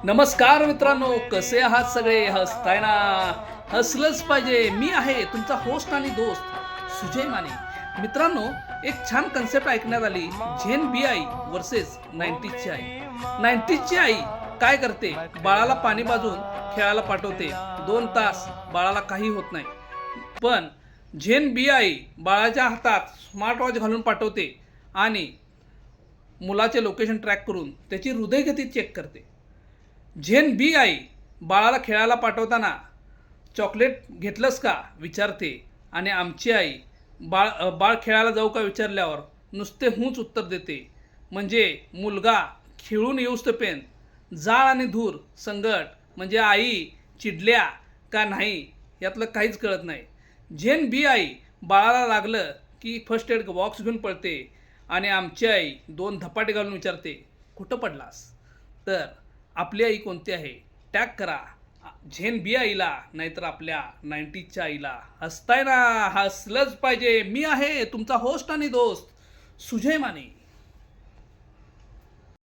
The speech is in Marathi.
नमस्कार मित्रांनो, कसे आहात सगळे? हसताय ना? हसलंच पाहिजे. मी आहे तुमचा होस्ट आणि दोस्त सुजय माने. मित्रांनो, एक छान कन्सेप्ट ऐकण्यात आली, झेन बी आई वर्सेस 90ची आई. 90ची आई काय करते? बाळाला पाणी पाजून खेळायला पाठवते. 2 तास बाळाला काही होत नाही. पण झेन बी आई बाळाच्या हातात स्मार्ट वॉच घालून पाठवते आणि मुलाचे लोकेशन ट्रॅक करून त्याची हृदयगती चेक करते. झेन बी आई बाळाला खेळायला पाठवताना चॉकलेट घेतलंस का विचारते आणि आमची आई बाळ खेळायला जाऊ का विचारल्यावर नुसते हूच उत्तर देते. म्हणजे मुलगा खेळून येऊस पेन जाळ आणि धूर संगट, म्हणजे आई चिडल्या का नाही यातलं काहीच कळत नाही. झेन बी आई बाळाला लागलं की फर्स्ट एड बॉक्स घेऊन पळते आणि आमची आई 2 धपाटे घालून विचारते, कुठं पडलास? तर आपली आई कोणती आहे? टॅग करा झेन बी आईला, नाहीतर आपल्या 90च्या आईला. हसताय ना? हसलंच पाहिजे. मी आहे तुमचा होस्ट आणि दोस्त सुजय माने.